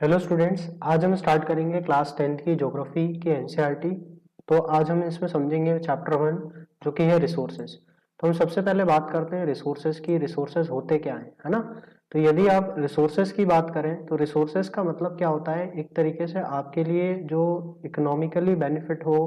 Hello students, आज हम start करेंगे क्लास 10th की ज्योग्राफी की एनसीईआरटी। तो आज हम इसमें समझेंगे चैप्टर 1 जो कि है रिसोर्सेज। तो हम सबसे पहले बात करते हैं रिसोर्सेज की। रिसोर्सेज होते क्या हैं, है ना। तो यदि आप रिसोर्सेज की बात करें तो रिसोर्सेज का मतलब क्या होता है, एक तरीके से आपके लिए जो इकोनॉमिकली बेनिफिट हो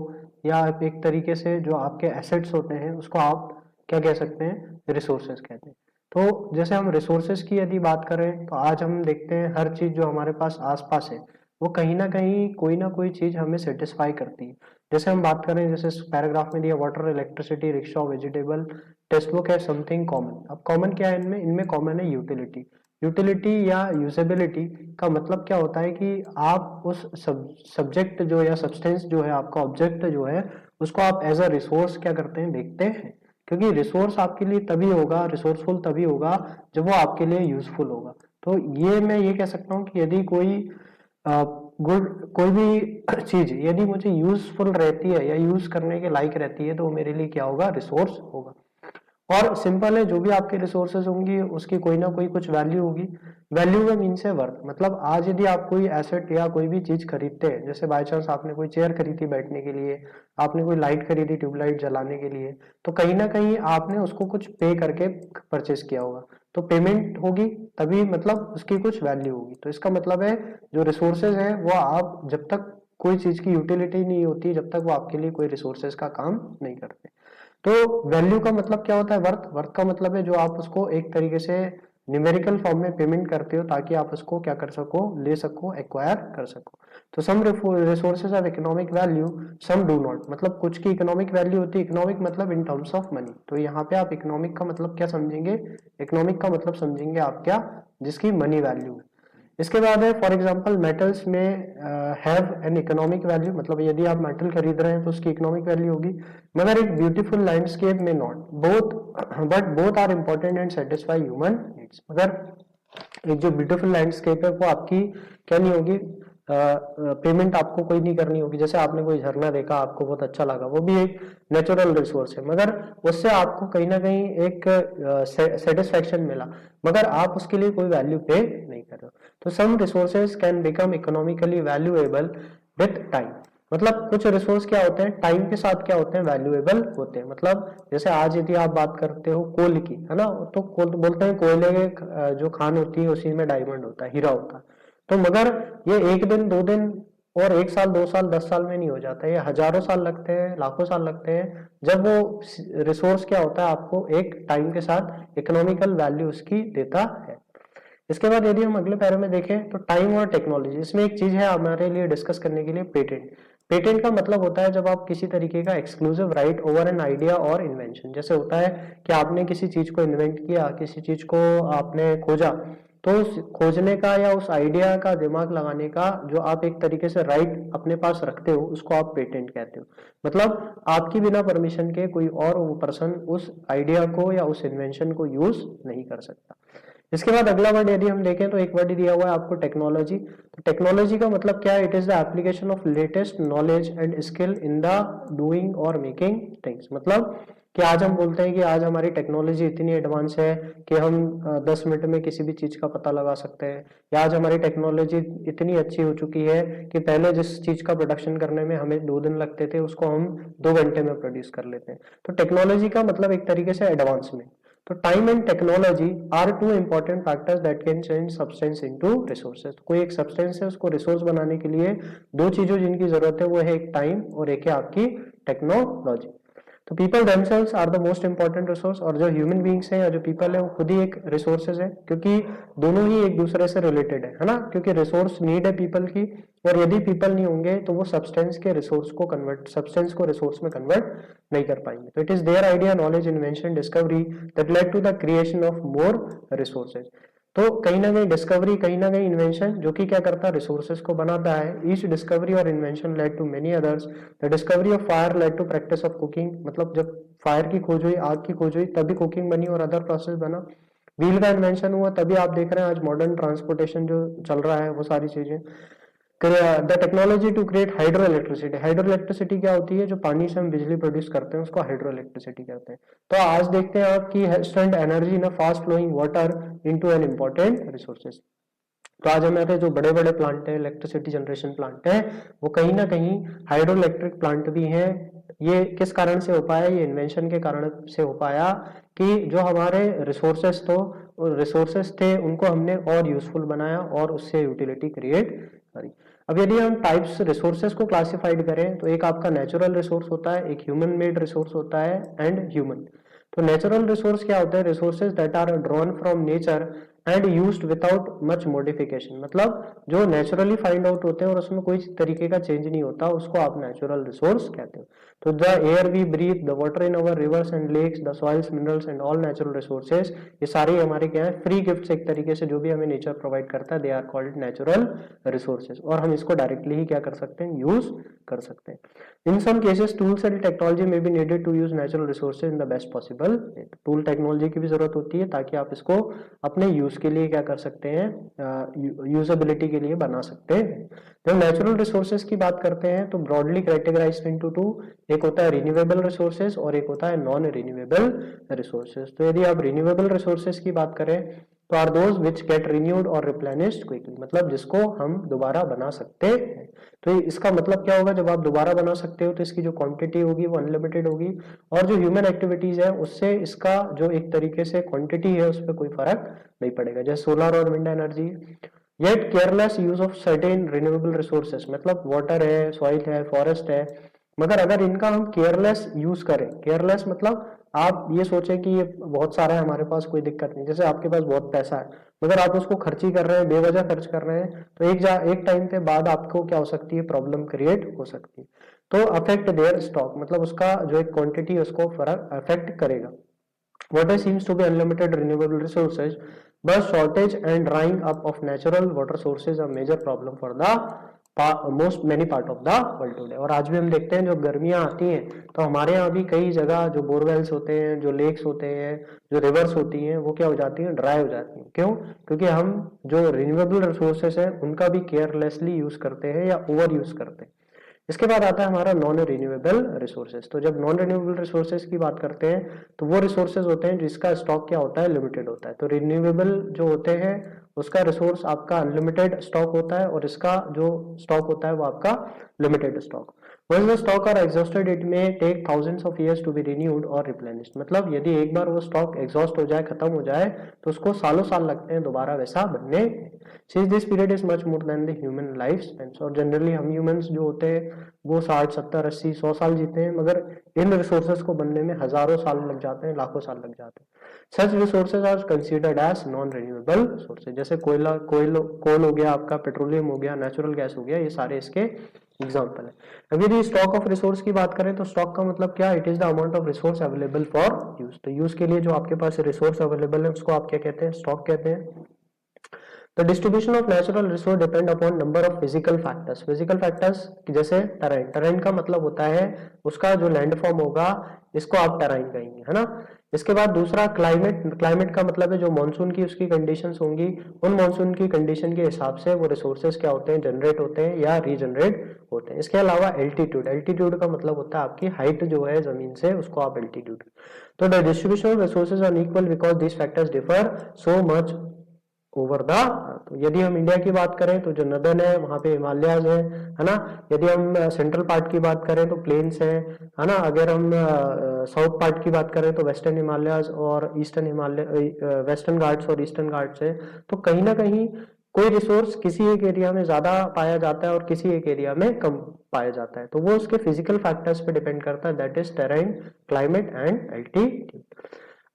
या एक तरीके से जो आपके एसेट्स होते हैं उसको आप क्या कह सकते हैं, रिसोर्सेज कहते हैं। तो जैसे हम रिसोर्सेज की यदि बात करें तो आज हम देखते हैं हर चीज जो हमारे पास आसपास है वो कहीं ना कोई चीज हमें सेटिस्फाई करती है। जैसे हम बात करें, जैसे पैराग्राफ में दिया water, electricity, rickshaw, vegetable, text book है समथिंग कॉमन। अब कॉमन क्या है इनमें? इनमें कॉमन है यूटिलिटी। यूटिलिटी या यूजेबिलिटी का मतलब क्या होता है कि आप उस सब्जेक्ट जो या सब्सटेंस जो है, आपका ऑब्जेक्ट जो है, उसको आप एज अ रिसोर्स क्या करते हैं, देखते हैं। क्योंकि रिसोर्स आपके लिए तभी होगा, रिसोर्सफुल तभी होगा जब वो आपके लिए यूजफुल होगा। तो ये मैं ये कह सकता हूँ कि यदि कोई गुड कोई भी चीज यदि मुझे यूजफुल रहती है या यूज करने के लायक रहती है तो वो मेरे लिए क्या होगा, रिसोर्स होगा। और सिंपल है, जो भी आपके रिसोर्सेज होंगी उसकी कोई ना कोई कुछ वैल्यू होगी। वैल्यू में मीन्स है वर्थ। मतलब आज यदि आप कोई एसेट या कोई भी चीज खरीदते हैं, जैसे बाय चांस आपने कोई चेयर खरीदी बैठने के लिए, आपने कोई लाइट खरीदी ट्यूबलाइट जलाने के लिए, तो कहीं ना कहीं आपने उसको कुछ पे करके परचेस किया होगा। तो पेमेंट होगी तभी मतलब उसकी कुछ वैल्यू होगी। तो इसका मतलब है जो रिसोर्सेज है वो आप जब तक कोई चीज की यूटिलिटी नहीं होती, जब तक वो आपके लिए कोई रिसोर्सेज का काम नहीं करते। तो वैल्यू का मतलब क्या होता है, वर्थ। वर्थ का मतलब है जो आप उसको एक तरीके से न्यूमेरिकल फॉर्म में पेमेंट करते हो ताकि आप उसको क्या कर सको, ले सको, एक्वायर कर सको। तो some resources of economic value, some do not. मतलब कुछ की इकोनॉमिक वैल्यू होती है, इकोनॉमिक मतलब इन टर्म्स ऑफ मनी। तो यहाँ पे आप इकोनॉमिक का मतलब क्या समझेंगे, इकोनॉमिक का मतलब समझेंगे आप क्या, जिसकी मनी वैल्यू है। इसके बाद है फॉर एग्जांपल मेटल्स में हैव एन इकोनॉमिक वैल्यू। मतलब यदि आप मेटल खरीद रहे हैं तो उसकी इकोनॉमिक वैल्यू होगी। मगर एक ब्यूटीफुल लैंडस्केप में not both, but both are important and satisfy human needs. मगर एक जो ब्यूटीफुल लैंडस्केप है वो आपकी क्या नहीं होगी, पेमेंट आपको कोई नहीं करनी होगी। जैसे आपने कोई झरना देखा, आपको बहुत अच्छा लगा, वो भी एक नेचुरल रिसोर्स है, मगर उससे आपको कहीं ना कहीं एक सेटिस्फेक्शन मिला, मगर आप उसके लिए कोई वैल्यू पे नहीं कर रहे हो। तो some resources can become economically valuable with time. मतलब कुछ रिसोर्स क्या होते हैं, टाइम के साथ क्या होते हैं, वैल्यूएबल होते हैं। मतलब जैसे आज यदि आप बात करते हो कोल की, है ना, तो कोल बोलते हैं कोयले के जो खान होती है उसी में डायमंड होता है, हीरा होता है। तो मगर ये एक दिन दो दिन और एक साल दो साल 10 साल में नहीं हो जाता, ये हजारों साल लगते हैं, लाखों साल लगते हैं, जब वो रिसोर्स क्या होता है आपको एक टाइम के साथ इकोनॉमिकल वैल्यू उसकी देता है। इसके बाद यदि हम अगले पैरा में देखें तो टाइम और टेक्नोलॉजी, इसमें एक चीज है हमारे लिए डिस्कस करने के लिए, पेटेंट। पेटेंट का मतलब होता है जब आप किसी तरीके का exclusive right over an idea और इन्वेंशन। जैसे होता है कि आपने किसी चीज को इन्वेंट किया, किसी चीज को आपने खोजा, तो उस खोजने का या उस आइडिया का दिमाग लगाने का जो आप एक तरीके से राइट अपने पास रखते हो उसको आप पेटेंट कहते हो। मतलब आपकी बिना परमिशन के कोई और पर्सन उस आइडिया को या उस इन्वेंशन को यूज नहीं कर सकता। इसके बाद अगला वर्ड यदि हम देखें तो एक वर्ड दिया हुआ है आपको, टेक्नोलॉजी। तो टेक्नोलॉजी का मतलब क्या है, it is the application of latest knowledge and skill in the doing और मेकिंग थिंग्स। मतलब कि आज हम बोलते हैं कि आज हमारी टेक्नोलॉजी इतनी एडवांस है कि हम 10 मिनट में किसी भी चीज का पता लगा सकते हैं, या आज हमारी टेक्नोलॉजी इतनी अच्छी हो चुकी है कि पहले जिस चीज का प्रोडक्शन करने में हमें 2 दिन लगते थे उसको हम 2 घंटे में प्रोड्यूस कर लेते हैं। तो टेक्नोलॉजी का मतलब एक तरीके से एडवांस में। तो time and technology are two important factors that can change substance into resources. कोई एक सब्सटेंस है उसको रिसोर्स बनाने के लिए दो चीजों जिनकी जरूरत है वो है एक टाइम और एक है आपकी टेक्नोलॉजी। तो people themselves are the most important resource. और जो ह्यूमन बींग्स है या जो पीपल है वो खुद ही एक रिसोर्सेज है, क्योंकि दोनों ही एक दूसरे से रिलेटेड है ना। क्योंकि रिसोर्स नीड है पीपल की, और यदि पीपल नहीं होंगे तो वो सब्सटेंस को रिसोर्स में कन्वर्ट नहीं कर पाएंगे। तो it is their idea, knowledge, invention, discovery that led to the creation of more resources. तो कहीं ना कहीं डिस्कवरी, कहीं ना कहीं इन्वेंशन जो कि क्या करता है, रिसोर्सेज को बनाता है। ईच डिस्कवरी और invention led to many others. The discovery of fire led to practice of cooking. मतलब जब फायर की खोज हुई, आग की खोज हुई, तभी कुकिंग बनी और अदर प्रोसेस बना। व्हील का इन्वेंशन हुआ तभी आप देख रहे हैं आज मॉडर्न ट्रांसपोर्टेशन जो चल रहा है वो सारी चीजें। The technology to create hydro electricity. Hydro electricity क्या होती है, जो पानी से हम बिजली प्रोड्यूस करते हैं उसको हाइड्रो इलेक्ट्रिसिटी कहते हैं। तो आज देखते हैं आप कि stand energy in fast flowing water into an important resources. तो आज हमारे जो बड़े बड़े प्लांट है, इलेक्ट्रिसिटी जनरेशन प्लांट है, वो कहीं ना कहीं हाइड्रो इलेक्ट्रिक प्लांट भी हैं। ये किस कारण से हो पाया? ये इन्वेंशन के कारण से हो पाया कि जो हमारे रिसोर्सेस थे उनको हमने और यूजफुल बनाया और उससे यूटिलिटी क्रिएट करी। अब यदि हम टाइप्स रिसोर्सेस को क्लासिफाइड करें तो एक आपका नेचुरल रिसोर्स होता है, एक ह्यूमन मेड रिसोर्स होता है एंड ह्यूमन। तो नेचुरल रिसोर्स क्या होते हैं? Resources that are drawn from nature and used without much modification, मतलब जो नेचुरली फाइंड आउट होते हैं और उसमें कोई तरीके का चेंज नहीं होता, उसको आप नेचुरल रिसोर्स कहते हो। तो the air we breathe, the water in our rivers and lakes, the soils, minerals and all natural resources, ये सारे हमारे क्या है? फ्री गिफ्ट्स एक तरीके से, जो भी हमें नेचर प्रोवाइड करता है, they are called natural resources. और हम इसको डायरेक्टली ही क्या कर सकते हैं? यूज कर सकते हैं। In some cases tools and technology में be needed to use natural resources in the best possible. Tool technology की भी जरूरत होती है ताकि आप इसको अपने यूज के लिए क्या कर सकते हैं? यूजेबिलिटी के लिए बना सकते हैं। जब नेचुरल रिसोर्सेज की बात करते हैं तो ब्रॉडली कैटेगराइज्ड इनटू टू, एक होता है रिन्यूएबल रिसोर्सेज और एक होता है नॉन रिन्यूएबल रिसोर्सेज। तो यदि आप रिन्यूएबल रिसोर्सेज की बात करें तो are those which get renewed और रिप्लेनिश्ड क्विकली, मतलब जिसको हम दोबारा बना सकते हैं। तो इसका मतलब क्या होगा? जब आप दोबारा बना सकते हो तो इसकी जो क्वांटिटी होगी वो अनलिमिटेड होगी, और जो ह्यूमन एक्टिविटीज है उससे इसका जो एक तरीके से क्वांटिटी है उस पर कोई फर्क नहीं पड़ेगा, जैसे सोलर और wind energy. Yet careless use of certain renewable resources, मतलब वाटर है, सॉइल है, फॉरेस्ट है, मगर अगर इनका हम केयरलेस यूज करें, केयरलेस मतलब आप ये सोचें कि ये बहुत सारा है हमारे पास, कोई दिक्कत नहीं, जैसे आपके पास बहुत पैसा है मगर आप उसको खर्च ही कर रहे हैं, बेवजह खर्च कर रहे हैं, तो एक टाइम पे बाद आपको क्या हो सकती है? प्रॉब्लम क्रिएट हो सकती है। तो अफेक्ट देयर स्टॉक, मतलब उसका जो एक क्वांटिटी है उसको फर्क अफेक्ट करेगा। Water seems to be unlimited renewable resources, but shortage and drying up of natural water sources are major problem for the most many part of the world today. और आज भी हम देखते हैं, जो गर्मियां आती हैं तो हमारे यहाँ भी कई जगह जो बोरवेल्स होते हैं, जो लेक्स होते हैं, जो रिवर्स होती हैं, वो क्या हो जाती हैं? ड्राई हो जाती हैं। क्यों? क्योंकि हम जो रिन्यूएबल रिसोर्सेज हैं उनका भी केयरलेसली यूज करते हैं या ओवर यूज करते हैं। इसके बाद आता है हमारा नॉन रिन्यूएबल रिसोर्सेज। तो जब नॉन रिन्यूएबल रिसोर्सेज की बात करते हैं तो वो रिसोर्सेज होते हैं जिसका स्टॉक क्या होता है? लिमिटेड होता है। तो रिन्यूएबल जो होते हैं उसका रिसोर्स आपका अनलिमिटेड स्टॉक होता है और इसका जो स्टॉक होता है वो आपका limited stock. Once the stock are exhausted, it may take thousands of years to be renewed or replenished, मतलब यदि एक बार वो स्टॉक एग्जॉस्ट हो जाए, खत्म हो जाए, तो उसको सालों साल लगते हैं दोबारा वैसा बनने। Since this period is much more than the human lifespan, और जनरली हम ह्यूमंस जो होते हैं वो 60, 70, 80, 100 साल जीते हैं, मगर इन रिसोर्सेज को बनने में हजारों साल लग जाते हैं, लाखों साल लग जाते हैं। Such resources are considered as non renewable sources, जैसे कोल हो गया आपका, पेट्रोलियम हो गया, नेचुरल गैस हो गया, ये सारे इसके एग्जाम्पल है। अब यदि स्टॉक ऑफ रिसोर्स की बात करें तो स्टॉक का मतलब क्या? It is the amount of resource available for use. तो यूज के लिए जो आपके पास रिसोर्स अवेलेबल है उसको आप क्या कहते हैं? स्टॉक कहते हैं। The distribution of natural resource depend upon number of physical factors. Physical factors जैसे टरेन, टरेन का मतलब होता है उसका जो लैंड फॉर्म होगा, इसको आप टरेन कहेंगे, है ना। इसके बाद दूसरा क्लाइमेट, क्लाइमेट का मतलब है जो मानसून की उसकी कंडीशंस होंगी, उन मानसून की कंडीशन के हिसाब से वो रिसोर्सेज क्या होते हैं? जनरेट होते हैं या रीजनरेट होते हैं। इसके अलावा एल्टीट्यूड, एल्टीट्यूड का मतलब होता है आपकी हाइट जो है जमीन से, उसको आप एल्टीट्यूड। तो the distribution of resources are equal because this factors differ so much over the. तो यदि हम इंडिया की बात करें तो जो नदर्न है वहां पे हिमालयाज है ना। यदि हम सेंट्रल पार्ट की बात करें तो प्लेन्स है ना। अगर हम साउथ पार्ट की बात करें तो वेस्टर्न हिमालयाज और ईस्टर्न हिमालय, वेस्टर्न घाट्स और ईस्टर्न घाट्स है। तो कहीं ना कहीं कोई रिसोर्स किसी एक एरिया में ज्यादा पाया जाता है और किसी एक एरिया में कम पाया जाता है, तो वो उसके फिजिकल फैक्टर्स पे डिपेंड करता है, that is terrain, climate and altitude.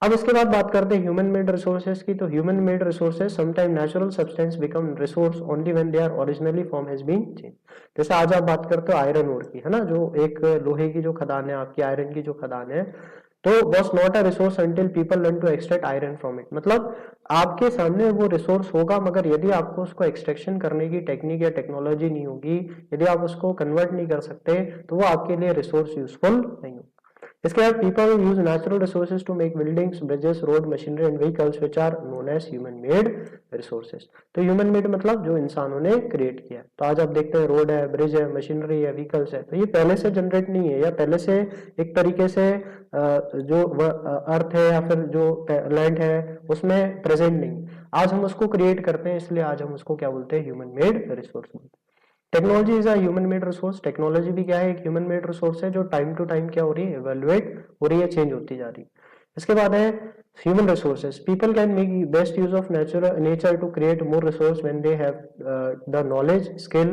अब इसके बाद बात करते हैं ह्यूमन मेड रिसोर्सेज की। तो human made resources sometime natural substance become resource only when they are originally form has been change. जैसे आज आप बात करते हो आयरन ओर की, है ना, जो एक लोहे की जो खदान है आपकी, आयरन की जो खदान है, तो was not a resource until people learn to extract iron from it. मतलब आपके सामने वो रिसोर्स होगा, मगर यदि आपको उसको एक्सट्रैक्शन करने की टेक्निक या टेक्नोलॉजी नहीं होगी, यदि आप उसको कन्वर्ट नहीं कर सकते, तो वो आपके लिए रिसोर्स यूजफुल नहीं होगा। इसके बाद people use natural resources to make buildings, bridges, road, machinery and vehicles which are known as human made resources. तो ह्यूमन मेड मतलब जो इंसानों ने क्रिएट किया। तो आज आप देखते हैं रोड है, ब्रिज है, मशीनरी है, व्हीकल्स है, तो ये पहले से जनरेट नहीं है या पहले से एक तरीके से जो अर्थ है या फिर जो लैंड है उसमें प्रेजेंट नहीं। आज हम उसको क्रिएट करते हैं, इसलिए आज हम उसको क्या बोलते हैं, ह्यूमन मेड रिसोर्स बोलते हैं। Technology is a human made resource. Technology भी क्या है, एक ह्यूमन मेड रिसोर्स है जो टाइम टू टाइम क्या हो रही है, इवेल्युएट हो रही है, चेंज होती जा रही है। इसके बाद है human resources. People can make best use of nature to create more resource when they have the knowledge, skill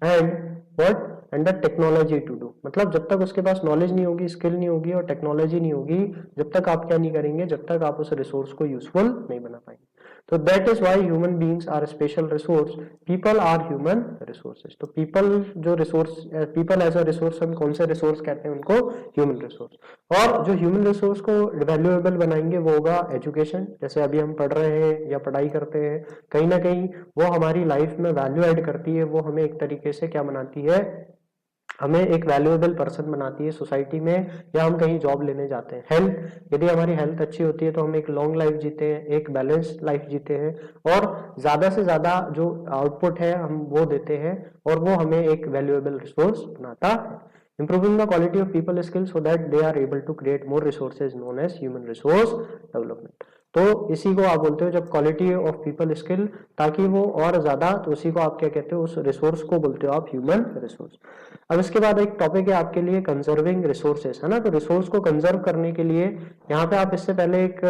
and what and the technology to do. मतलब जब तक उसके पास नॉलेज नहीं होगी, स्किल नहीं होगी और टेक्नोलॉजी नहीं होगी, जब तक आप क्या नहीं करेंगे, जब तक आप उस रिसोर्स को यूजफुल नहीं बना पाएंगे। तो that is why human beings are special resource, people are human resources. तो पीपल जो resource, people as a resource, हम कौन से रिसोर्स कहते हैं उनको, ह्यूमन रिसोर्स। और जो ह्यूमन रिसोर्स को वैल्यूएबल बनाएंगे वो होगा एजुकेशन। जैसे अभी हम पढ़ रहे हैं या पढ़ाई करते हैं, कहीं ना कहीं वो हमारी लाइफ में वैल्यू ऐड करती है, वो हमें एक तरीके से क्या बनाती है, हमें एक वैल्यूएबल पर्सन बनाती है सोसाइटी में, या हम कहीं जॉब लेने जाते हैं। हेल्थ, यदि हमारी हेल्थ अच्छी होती है तो हम एक लॉन्ग लाइफ जीते हैं, एक बैलेंस लाइफ जीते हैं और ज्यादा से ज्यादा जो आउटपुट है हम वो देते हैं और वो हमें एक वैल्यूएबल रिसोर्स बनाता है। Improving the quality of people skills so that they are able to create more resources known as human resource development. तो इसी को आप बोलते हो जब क्वालिटी ऑफ पीपल स्किल, ताकि वो और ज्यादा, तो उसी को आप क्या कहते हो, उस रिसोर्स को बोलते हो आप ह्यूमन रिसोर्स। अब इसके बाद एक टॉपिक है आपके लिए कंजर्विंग रिसोर्सेस, है ना। तो रिसोर्स को कंजर्व करने के लिए यहाँ पे आप इससे पहले एक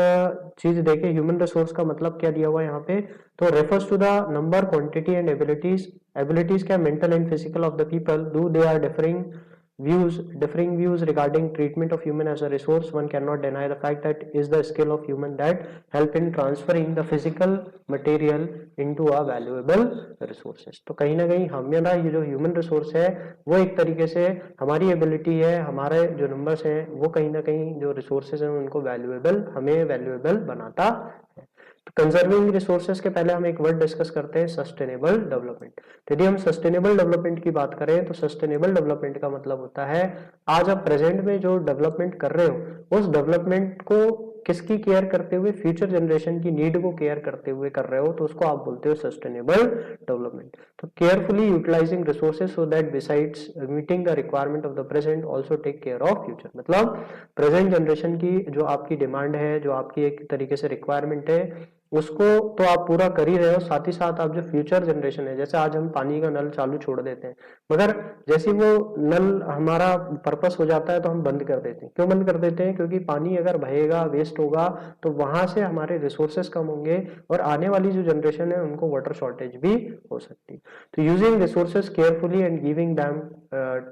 चीज देखें, ह्यूमन रिसोर्स का मतलब क्या दिया हुआ है यहाँ पे, तो refers to the number, quantity and abilities. Abilities क्या, mental and physical of the people, do they are differing views regarding treatment of human as a resource. One cannot deny the fact that is the skill of human that help in transferring the physical material into a valuable resources। तो कहीं ना कहीं हमारा ये जो human resource है वो एक तरीके से हमारी एबिलिटी है, हमारे जो नंबर्स हैं वो कहीं ना कहीं जो रिसोर्सेज हैं उनको वैल्यूएबल, हमें वैल्यूएबल बनाता है। तो कंजर्विंग रिसोर्सेज के पहले हम एक वर्ड डिस्कस करते हैं, सस्टेनेबल डेवलपमेंट। तो यदि हम सस्टेनेबल डेवलपमेंट की बात करें तो सस्टेनेबल डेवलपमेंट का मतलब होता है आज आप प्रेजेंट में जो डेवलपमेंट कर रहे हो उस डेवलपमेंट को किसकी केयर करते हुए, फ्यूचर जनरेशन की नीड को केयर करते हुए कर रहे हो, तो उसको आप बोलते हो सस्टेनेबल डेवलपमेंट। तो carefully utilising resources so that besides meeting the requirement of the present also take care of future. मतलब प्रेजेंट जनरेशन की जो आपकी डिमांड है, जो आपकी एक तरीके से रिक्वायरमेंट है, उसको तो आप पूरा कर ही रहे हो, साथ ही साथ आप जो फ्यूचर जनरेशन है, जैसे आज हम पानी का नल चालू छोड़ देते हैं, मगर जैसे वो नल हमारा पर्पस हो जाता है तो हम बंद कर देते हैं। क्यों बंद कर देते हैं, क्योंकि पानी अगर बहेगा, वेस्ट होगा, तो वहां से हमारे रिसोर्सेस कम होंगे और आने वाली जो जनरेशन है उनको वाटर शॉर्टेज भी हो सकती है। तो using resources carefully and giving them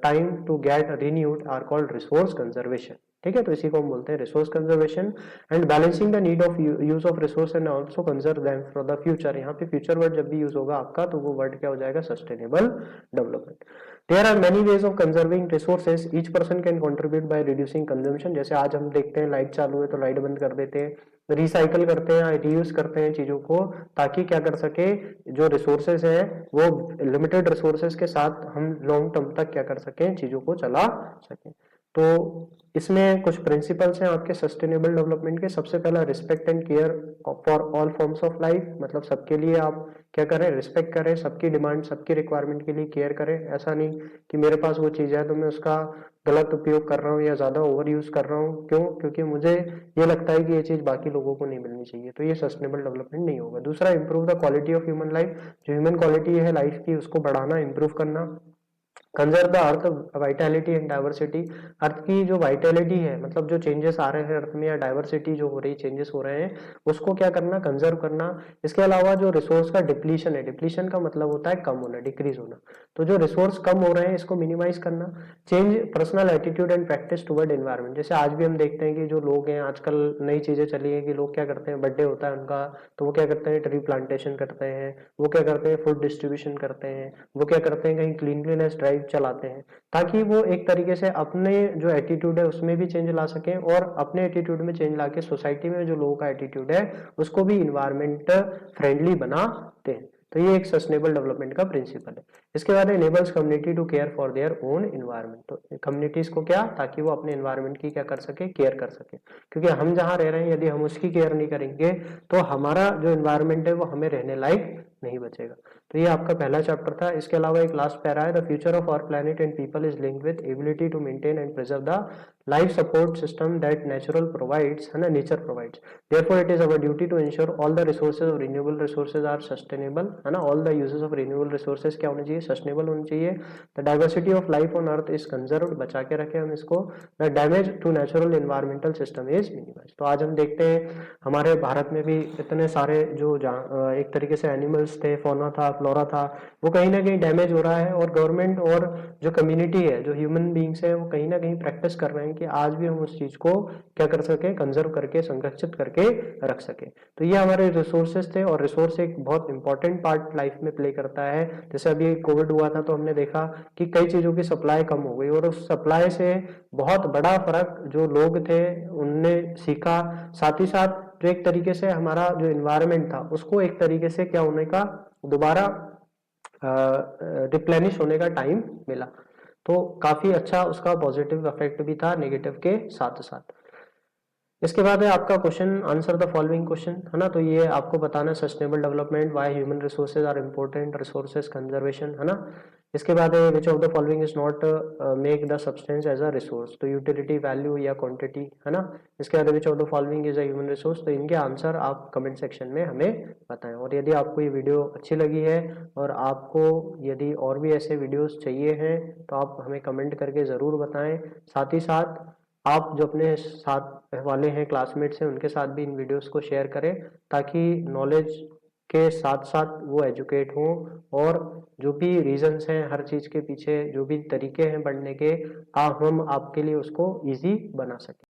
time to get renewed are called resource conservation. ठीक है, तो इसी को हम बोलते हैं resource conservation. And balancing the need of use of resource and also conserve them for the future. यहाँ पे फ्यूचर वर्ड जब भी यूज होगा आपका तो वो वर्ड क्या हो जाएगा, sustainable development. There are many ways of conserving resources, each person can contribute by reducing consumption. जैसे आज हम देखते हैं लाइट चालू है तो लाइट बंद कर देते हैं, रिसाइकल करते हैं, रीयूज करते हैं चीजों को, ताकि क्या कर सके, जो रिसोर्सेज है वो लिमिटेड रिसोर्सेज के साथ हम लॉन्ग टर्म तक क्या कर सकें, चीजों को चला सकें। तो इसमें कुछ प्रिंसिपल्स हैं आपके सस्टेनेबल डेवलपमेंट के। सबसे पहला respect and care for all forms of life, मतलब सबके लिए आप क्या करें, रिस्पेक्ट करें, सबकी डिमांड, सबकी रिक्वायरमेंट के लिए केयर करें। ऐसा नहीं कि मेरे पास वो चीज है तो मैं उसका गलत उपयोग कर रहा हूँ या ज्यादा ओवर यूज कर रहा हूँ। क्यों, क्योंकि मुझे ये लगता है कि ये चीज बाकी लोगों को नहीं मिलनी चाहिए, तो ये सस्टेनेबल डेवलपमेंट नहीं होगा। दूसरा, improve the quality of human life. जो ह्यूमन क्वालिटी है लाइफ की उसको बढ़ाना, इंप्रूव करना। Conserve the earth vitality and diversity. Earth की जो वाइटैलिटी है, मतलब जो चेंजेस आ रहे हैं अर्थ में या डाइवर्सिटी जो हो रही, चेंजेस हो रहे हैं, उसको क्या करना, कंजर्व करना। इसके अलावा जो रिसोर्स का डिप्लीशन है, डिप्लीशन का मतलब होता है कम होना, डिक्रीज होना, तो जो रिसोर्स कम हो रहे हैं इसको मिनिमाइज करना। Change personal attitude and practice toward environment. जैसे आज भी हम देखते हैं कि जो लोग हैं, आजकल नई चीजें चली है कि लोग क्या करते हैं, बर्थडे होता है उनका तो वो क्या करते हैं, ट्री प्लांटेशन करते हैं, वो क्या करते हैं, फूड डिस्ट्रीब्यूशन करते हैं, वो क्या करते हैं, कहीं क्लीनलीनेस ड्राइव चलाते हैं, ताकि वो एक तरीके से अपने जो एटीट्यूड है उसमें भी चेंज ला सकें और अपने एटीट्यूड में चेंज लाके सोसाइटी में जो लोगों का एटीट्यूड है उसको भी इन्वायरमेंट फ्रेंडली बनाते हैं। तो ये एक सस्टेनेबल डेवलपमेंट का प्रिंसिपल है। इसके बाद enables community to care for their own environment, तो कम्युनिटीज को क्या, ताकि वो अपने इन्वायरमेंट की क्या कर सके, केयर कर सके, क्योंकि हम जहाँ रह रहे हैं यदि हम उसकी केयर नहीं करेंगे तो हमारा जो इन्वायरमेंट है वो हमें रहने लायक नहीं बचेगा। तो ये आपका पहला चैप्टर था। इसके अलावा एक लास्ट पैरा है, the future of our planet and people is linked with ability to maintain and preserve the life support system that natural provides, है ना, nature provides. Therefore, it is our duty to ensure all the resources of renewable resources are sustainable, है ना, all the uses of renewable resources क्या होने चाहिए, sustainable होने चाहिए। The diversity of life on earth is conserved, बचा के रखें हम इसको। The damage to natural environmental system is minimized। तो आज हम देखते हैं हमारे भारत में भी इतने सारे जो एक तरीके से एनिमल्स थे, फौना था, फ्लोरा था, वो कहीं ना कहीं डैमेज हो रहा है, और गवर्नमेंट और जो कम्युनिटी है, जो ह्यूमन बींग्स है, वो कहीं ना कहीं प्रैक्टिस कर रहे हैं कि आज भी हम उस चीज को क्या कर सके, कंजर्व करके, संरक्षित करके रख सके। तो ये हमारे रिसोर्सेज थे, और रिसोर्स एक बहुत इंपॉर्टेंट पार्ट लाइफ में प्ले करता है। जैसे अभी कोविड हुआ था तो हमने देखा कि कई चीजों की सप्लाई कम हो गई, और उस सप्लाई से बहुत बड़ा फर्क जो लोग थे उनने सीखा। साथ ही साथ जो एक तरीके से हमारा जो इन्वायरमेंट था उसको एक तरीके से क्या होने का, दोबारा रिप्लेनिश होने का टाइम मिला। तो काफी अच्छा उसका पॉजिटिव इफेक्ट भी था नेगेटिव के साथ साथ। इसके बाद है आपका question, answer the following question, है ना। तो ये आपको बताना है sustainable development, why human resources are important, resources conservation, है ना। इसके बाद है which of the following is not make the substance as a resource, तो यूटिलिटी, वैल्यू या क्वांटिटी, है ना। इसके बाद which of the following is a human resource, तो इनके आंसर आप कमेंट सेक्शन में हमें बताएं। और यदि आपको ये वीडियो अच्छी लगी है और आपको यदि और भी ऐसे वीडियोस चाहिए हैं तो आप हमें कमेंट करके ज़रूर बताएं। साथ ही साथ आप जो अपने साथ वाले हैं, क्लासमेट्स हैं, उनके साथ भी इन वीडियोस को शेयर करें, ताकि नॉलेज के साथ साथ वो एजुकेट हों, और जो भी रीजंस हैं हर चीज़ के पीछे, जो भी तरीके हैं पढ़ने के, हम आपके लिए उसको इजी बना सकें।